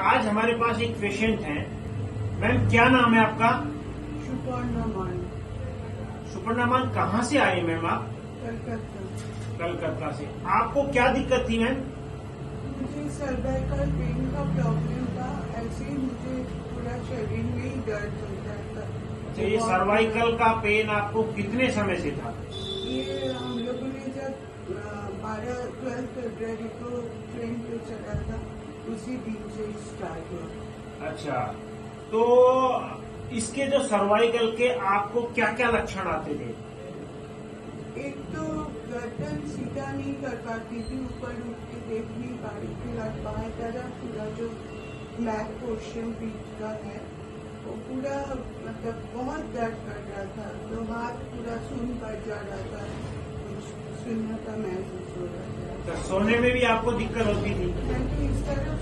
आज हमारे पास एक पेशेंट है। मैम क्या नाम है आपका? सुपर्णा मान, सुपर्णा मान, कहाँ से आए मैम आप? कलकत्ता। कलकत्ता से। आपको क्या दिक्कत थी मैम? मुझे सर्वाइकल पेन का प्रॉब्लम था। ऐसे ही मुझे पूरा शरीर में ही दर्द होता था। अच्छा, ये सर्वाइकल का पेन आपको कितने समय से था? ये हम लोगों ने जब 12 फरवरी को ट्रेन पे चला था, उसी दिन से स्टार्ट हुआ। अच्छा, तो इसके जो सर्वाइकल के आपको क्या क्या लक्षण आते थे? एक तो गर्दन सीधा नहीं कर पाती थी, ऊपर उठ के देख नहीं पा रही थी। और बाएं तरफ पूरा जो बैक पोर्शन पीठ का है वो पूरा मतलब बहुत दर्द कर रहा था। तो हाथ पूरा सुन पड़ जा रहा था, कुछ सुनने का महसूस हो रहा था। तो सोने में भी आपको दिक्कत होती थी? मैं तो इस तरफ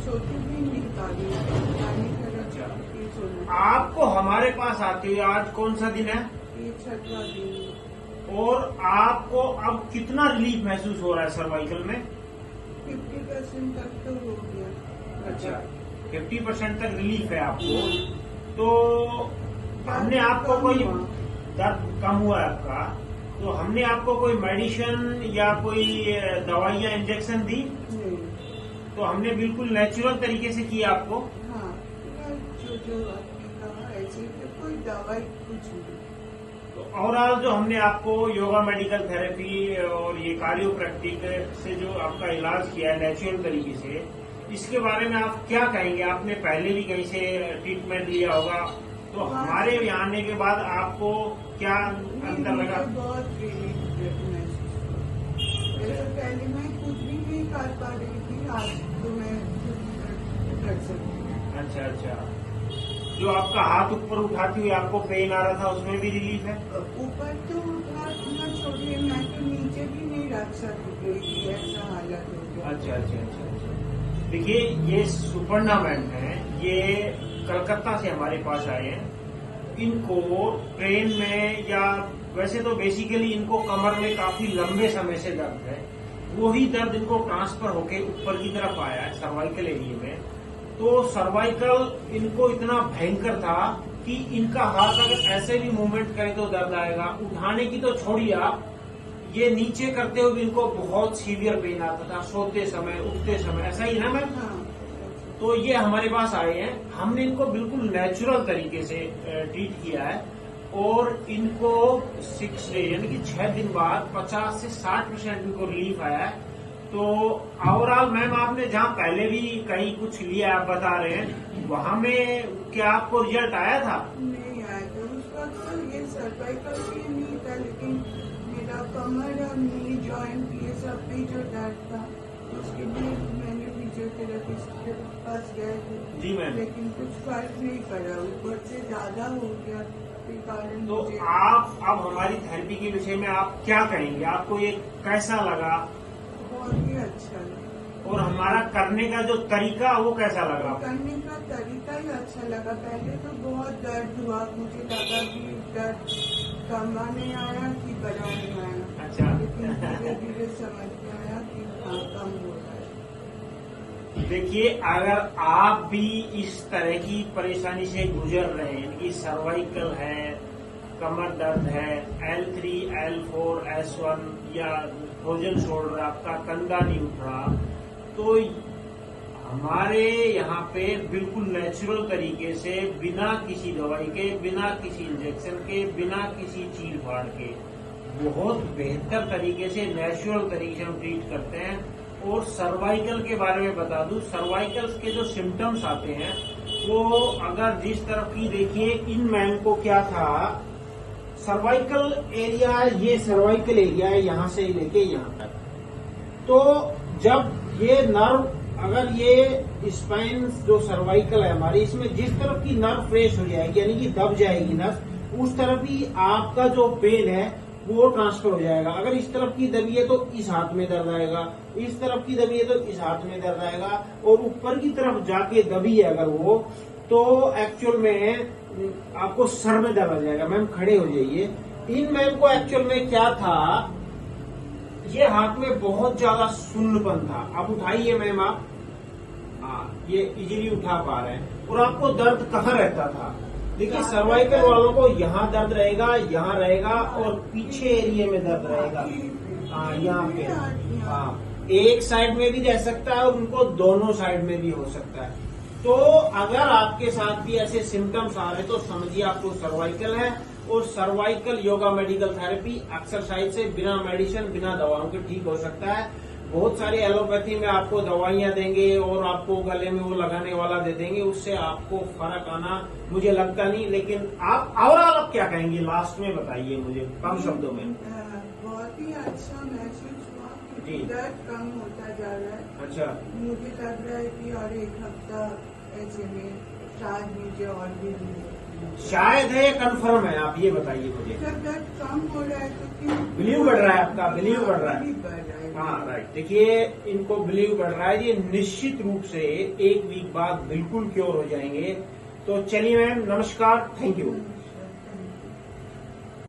सोती भी नहीं पा रही थी, दाहिनी तरफ ही सोना। आपको हमारे पास आते हुए आज कौन सा दिन है? ये 6वां दिन है। और आपको अब कितना रिलीफ महसूस हो रहा है सर्वाइकल में? 50% तक तो हो गया। अच्छा, 50% तक रिलीफ है आपको। तो हमने आपको कोई दर्द कम हुआ है आपका, तो हमने आपको कोई मेडिसिन या कोई दवाइयाँ इंजेक्शन दी? नहीं। तो हमने बिल्कुल नेचुरल तरीके से किया आपको। हाँ, जो आपने कहा ऐसे तो कोई दवाई कुछ नहीं। तो ओवरऑल जो हमने आपको योगा मेडिकल थेरेपी और ये कार्योप्रैक्टिक से जो आपका इलाज किया है नेचुरल तरीके से, इसके बारे में आप क्या कहेंगे? आपने पहले भी कहीं से ट्रीटमेंट लिया होगा, तो हमारे यहाँ आने के बाद आपको क्या अंतर लगा? मुझे बहुत रिलीफ महसूस हुआ। वैसे पहले मैं कुछ भी नहीं कर पा रही थी, आज तो मैं खुद कर सकती हूँ। अच्छा अच्छा, जो आपका हाथ ऊपर उठाती हुई आपको पेन आ रहा था उसमें भी रिलीफ है? ऊपर तो उठा ना छोड़िए, मैं तो नीचे भी नहीं रख सकती थी, ऐसा हालत हो गया। अच्छा अच्छा अच्छा अच्छा। देखिए, ये सुपर्णा मैम है, ये कलकत्ता से हमारे पास आए हैं। इनको ट्रेन में या वैसे तो बेसिकली इनको कमर में काफी लंबे समय से दर्द है। वही दर्द इनको ट्रांसफर होके ऊपर की तरफ आया है सर्वाइकल एरिया में। तो सर्वाइकल इनको इतना भयंकर था कि इनका हाथ अगर ऐसे भी मूवमेंट करें तो दर्द आएगा। उठाने की तो छोड़िए आप, ये नीचे करते हुए भी इनको बहुत सीवियर पेन आता था, सोते समय उठते समय। ऐसा ही ना मैम? हाँ। तो ये हमारे पास आए हैं, हमने इनको बिल्कुल नेचुरल तरीके से ट्रीट किया है और इनको 6 डे यानी कि 6 दिन बाद 50 से 60% इनको रिलीफ आया है। तो ओवरऑल मैम आपने जहाँ पहले भी कहीं कुछ लिया आप बता रहे हैं, वहाँ में क्या आपको रिजल्ट आया था? नहीं आया था उस वक्त। तो ये सर्वाइकल पेन नहीं था, लेकिन मेरा कमर और नी जॉइंट ये सब भी जो दर्द था, उसके लिए मैंने फिजियोथेरेपिस्ट के पास गए थे। जी मैम। लेकिन कुछ फर्क नहीं पड़ा, ऊपर से ज्यादा हो गया के कारण। तो मुझे आप अब हमारी थेरेपी के विषय में आप क्या कहेंगे? आपको ये कैसा लगा बहुत ही अच्छा लगा। और हमारा करने का जो तरीका वो कैसा लगा? करने का तरीका ही अच्छा लगा। पहले तो बहुत दर्द हुआ, मुझे लगा कि दर्द कम नहीं आया कि बड़ा नहीं आया। अच्छा। लेकिन धीरे धीरे समझ में आया कि हाँ, कम हो रहा है। देखिए, अगर आप भी इस तरह की परेशानी से गुजर रहे हैं, यानी कि सर्वाइकल है, कमर दर्द है, L3, L4, S1 या भोजन शोल्डर, आपका कंधा नहीं उठ रहा, तो हमारे यहाँ पे बिल्कुल नेचुरल तरीके से बिना किसी दवाई के, बिना किसी इंजेक्शन के, बिना किसी चीर फाड़ के बहुत बेहतर तरीके से नेचुरल तरीके से हम ट्रीट करते हैं। और सर्वाइकल के बारे में बता दूं, सर्वाइकल के जो सिम्टम्स आते हैं वो अगर जिस तरफ की देखिए, इन मैम को क्या था, सर्वाइकल एरिया, ये सर्वाइकल एरिया है यहाँ से लेके यहाँ तक। तो जब ये नर्व, अगर ये स्पाइन जो सर्वाइकल है हमारी, इसमें जिस तरफ की नर्व फ्रेश हो जाएगी यानी कि दब जाएगी नर्व, उस तरफ ही आपका जो पेन है वो ट्रांसफर हो जाएगा। अगर इस तरफ की दबी है तो इस हाथ में दर्द आएगा, इस तरफ की दबी है तो इस हाथ में दर्द आएगा, और ऊपर की तरफ जाके दबी है अगर वो, तो एक्चुअल में आपको सर में दर्द आ जाएगा। मैम खड़े हो जाइए। इन मैम को एक्चुअल में क्या था, ये हाथ में बहुत ज्यादा सुन्नपन था। आप उठाइए मैम, आप हाँ, ये इजीली उठा पा रहे हैं। और आपको दर्द कहाँ रहता था? देखिए, सर्वाइकल वालों को यहाँ दर्द रहेगा, यहाँ रहेगा, और पीछे एरिया में दर्द रहेगा। हाँ, यहाँ पे। हाँ, एक साइड में भी रह सकता है और उनको दोनों साइड में भी हो सकता है। तो अगर आपके साथ भी ऐसे सिम्टम्स आ रहे हैं तो समझिए आपको सर्वाइकल है। और cervical yoga medical therapy exercise से बिना मेडिसिन, बिना दवाओं के ठीक हो सकता है। बहुत सारी एलोपैथी में आपको दवाइयां देंगे और आपको गले में वो लगाने वाला दे देंगे, उससे आपको फर्क आना मुझे लगता नहीं। लेकिन आप ओवरऑल आप क्या कहेंगे, लास्ट में बताइए मुझे कम शब्दों में। बहुत ही अच्छा महसूस हुआ जी। कि दर्द कम होता जा रहा है। अच्छा, मुझे लग रहा है कि और एक हफ्ता ऐसे में शायद मुझे और भी मिले। शायद है या कन्फर्म है, आप ये बताइए मुझे। जब दर्द कम हो रहा है तो क्यों बिलीव बढ़ रहा है आपका, बिलीव बढ़ रहा है। बिलीव बढ़ रहा है। हाँ, राइट। देखिए, इनको बिलीव बढ़ रहा है, ये निश्चित रूप से 1 वीक बाद बिल्कुल क्योर हो जाएंगे। तो चलिए मैम, नमस्कार, थैंक यू।